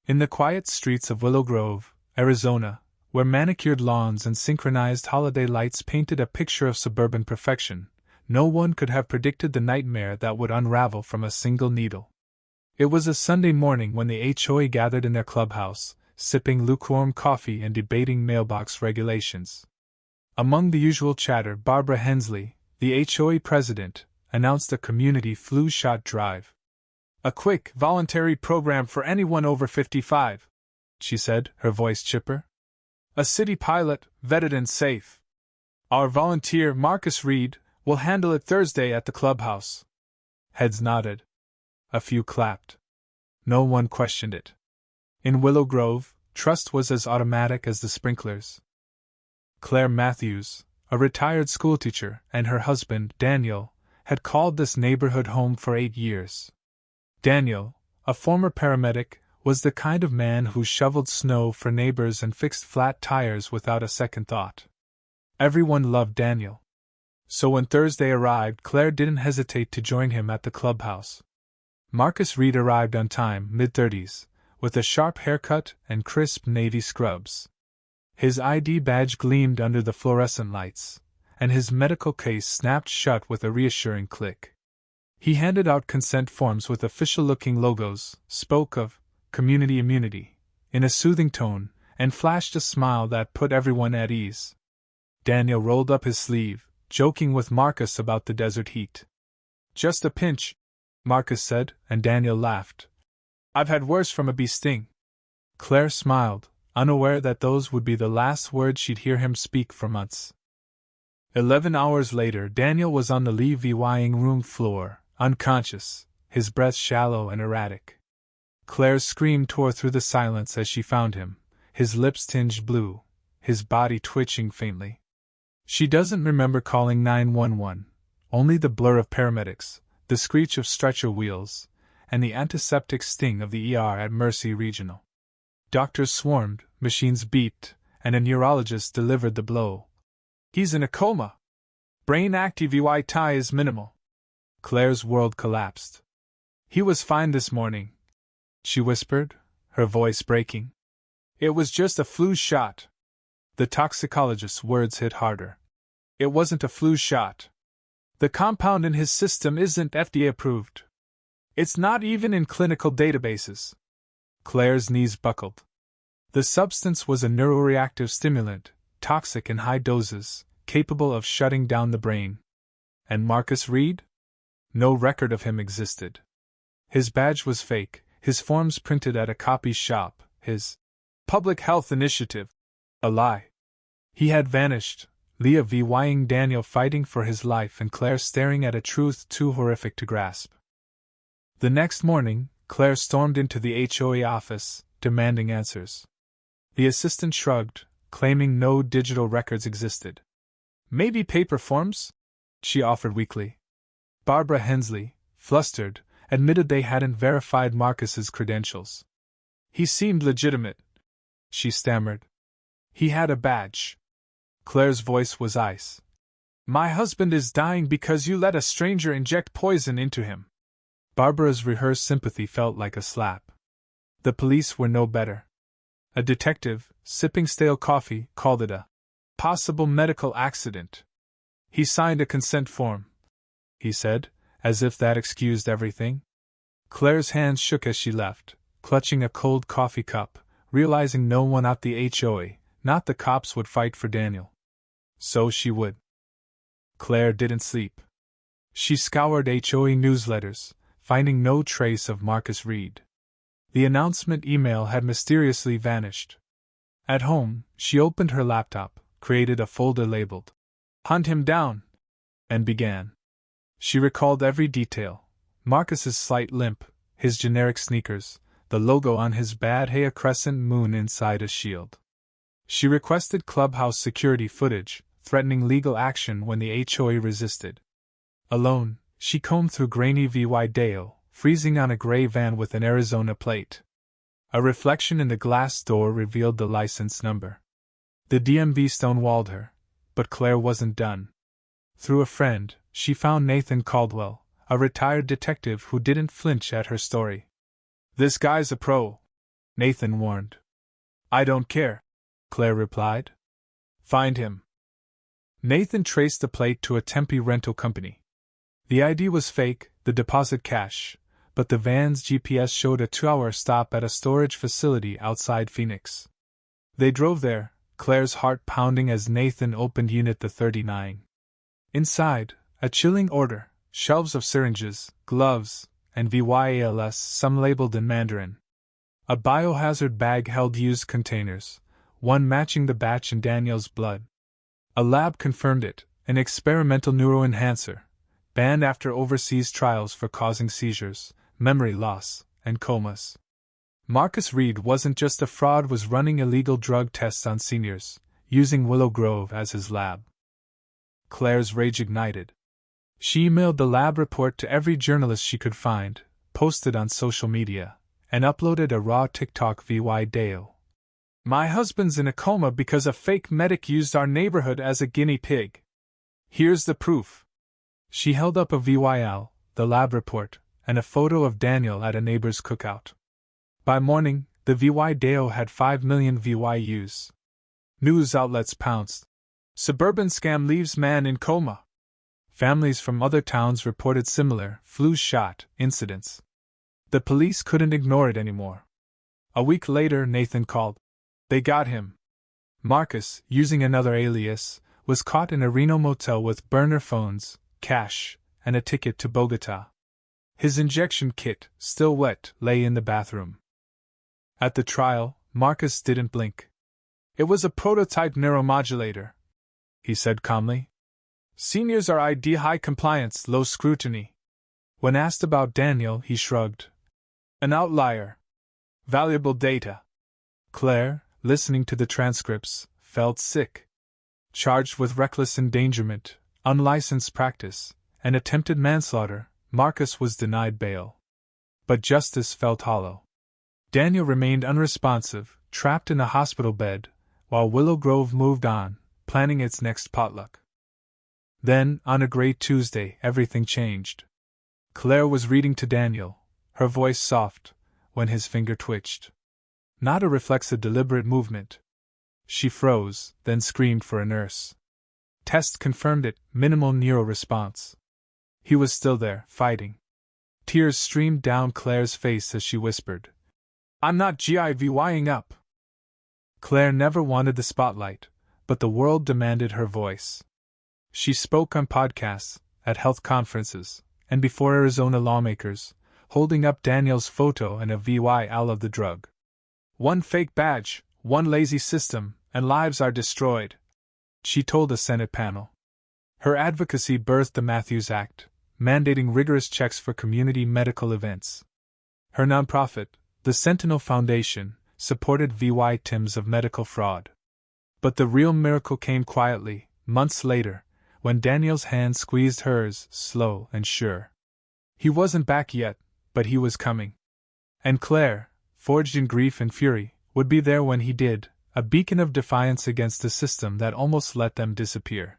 In the quiet streets of Willow Grove, Arizona, where manicured lawns and synchronized holiday lights painted a picture of suburban perfection, no one could have predicted the nightmare that would unravel from a single needle. It was a Sunday morning when the HOA gathered in their clubhouse, sipping lukewarm coffee and debating mailbox regulations. Among the usual chatter, Barbara Hensley, the HOA president, announced a community flu shot drive. "A quick, voluntary program for anyone over 55, she said, her voice chipper. "A city pilot, vetted and safe. Our volunteer, Marcus Reed, will handle it Thursday at the clubhouse." Heads nodded. A few clapped. No one questioned it. In Willow Grove, trust was as automatic as the sprinklers. Claire Matthews, a retired schoolteacher, and her husband, Daniel, had called this neighborhood home for 8 years. Daniel, a former paramedic, was the kind of man who shoveled snow for neighbors and fixed flat tires without a second thought. Everyone loved Daniel. So when Thursday arrived, Claire didn't hesitate to join him at the clubhouse. Marcus Reed arrived on time, mid-30s, with a sharp haircut and crisp navy scrubs. His ID badge gleamed under the fluorescent lights, and his medical case snapped shut with a reassuring click. He handed out consent forms with official-looking logos, spoke of community immunity in a soothing tone, and flashed a smile that put everyone at ease. Daniel rolled up his sleeve, joking with Marcus about the desert heat. "Just a pinch," Marcus said, and Daniel laughed. "I've had worse from a bee sting." Claire smiled, unaware that those would be the last words she'd hear him speak for months. 11 hours later, Daniel was on the Levying room floor, unconscious, his breath shallow and erratic. Claire's scream tore through the silence as she found him, his lips tinged blue, his body twitching faintly. She doesn't remember calling 911, only the blur of paramedics, the screech of stretcher wheels, and the antiseptic sting of the ER at Mercy Regional. Doctors swarmed, machines beeped, and a neurologist delivered the blow. "He's in a coma. Brain activity is minimal." Claire's world collapsed. "He was fine this morning," she whispered, her voice breaking. "It was just a flu shot." The toxicologist's words hit harder. "It wasn't a flu shot. The compound in his system isn't FDA approved. It's not even in clinical databases." Claire's knees buckled. The substance was a neuroreactive stimulant, toxic in high doses, capable of shutting down the brain. And Marcus Reed? No record of him existed. His badge was fake, his forms printed at a copy shop, his public health initiative a lie. He had vanished, Levying Daniel fighting for his life and Claire staring at a truth too horrific to grasp. The next morning, Claire stormed into the HOA office, demanding answers. The assistant shrugged, claiming no digital records existed. "Maybe paper forms?" she offered weakly. Barbara Hensley, flustered, admitted they hadn't verified Marcus's credentials. "He seemed legitimate," she stammered. "He had a badge." Claire's voice was ice. "My husband is dying because you let a stranger inject poison into him." Barbara's rehearsed sympathy felt like a slap. The police were no better. A detective, sipping stale coffee, called it a possible medical accident. "He signed a consent form," he said, as if that excused everything. Claire's hands shook as she left, clutching a cold coffee cup, realizing no one at the HOA, not the cops, would fight for Daniel. So she would. Claire didn't sleep. She scoured HOA newsletters, finding no trace of Marcus Reed. The announcement email had mysteriously vanished. At home, she opened her laptop, created a folder labeled "Hunt him down," and began. She recalled every detail: Marcus's slight limp, his generic sneakers, the logo on his badge, a crescent moon inside a shield. She requested clubhouse security footage, threatening legal action when the HOA resisted. Alone, she combed through grainy VY Dale, freezing on a gray van with an Arizona plate. A reflection in the glass door revealed the license number. The DMV stonewalled her, but Claire wasn't done. Through a friend, she found Nathan Caldwell, a retired detective who didn't flinch at her story. "This guy's a pro," Nathan warned. I don't care, Claire replied. Find him. Nathan traced the plate to a Tempe rental company. The ID was fake, the deposit cash, but the van's GPS showed a 2-hour stop at a storage facility outside Phoenix. They drove there, Claire's heart pounding as Nathan opened Unit the 39. Inside, a chilling order, shelves of syringes, gloves, and VYALS, some labeled in Mandarin. A biohazard bag held used containers, one matching the batch in Daniel's blood. A lab confirmed it, an experimental neuroenhancer, banned after overseas trials for causing seizures, memory loss, and comas. Marcus Reed wasn't just a fraud, was running illegal drug tests on seniors, using Willow Grove as his lab. Claire's rage ignited. She emailed the lab report to every journalist she could find, posted on social media, and uploaded a raw TikTok video. My husband's in a coma because a fake medic used our neighborhood as a guinea pig. Here's the proof. She held up a VYL, the lab report, and a photo of Daniel at a neighbor's cookout. By morning, the video had 5 million views. News outlets pounced. Suburban scam leaves man in coma. Families from other towns reported similar flu shot incidents. The police couldn't ignore it anymore. A week later, Nathan called. They got him. Marcus, using another alias, was caught in a Reno motel with burner phones, cash, and a ticket to Bogota. His injection kit, still wet, lay in the bathroom. At the trial, Marcus didn't blink. It was a prototype neuromodulator, he said calmly. Seniors are ID high compliance, low scrutiny. When asked about Daniel, he shrugged. An outlier. Valuable data. Claire, listening to the transcripts, felt sick. Charged with reckless endangerment, unlicensed practice, and attempted manslaughter, Marcus was denied bail. But justice felt hollow. Daniel remained unresponsive, trapped in a hospital bed, while Willow Grove moved on, planning its next potluck. Then, on a gray Tuesday, everything changed. Claire was reading to Daniel, her voice soft, when his finger twitched. Not a reflex, a deliberate movement. She froze, then screamed for a nurse. Test confirmed it, minimal neuroresponse. He was still there, fighting. Tears streamed down Claire's face as she whispered, I'm not GIVYing up. Claire never wanted the spotlight, but the world demanded her voice. She spoke on podcasts, at health conferences, and before Arizona lawmakers, holding up Daniel's photo and a VYL of the drug. One fake badge, one lazy system, and lives are destroyed, she told a Senate panel. Her advocacy birthed the Matthews Act, mandating rigorous checks for community medical events. Her nonprofit, the Sentinel Foundation, supported victims of medical fraud. But the real miracle came quietly, months later, when Daniel's hand squeezed hers, slow and sure. He wasn't back yet, but he was coming. And Claire, forged in grief and fury, would be there when he did, a beacon of defiance against a system that almost let them disappear.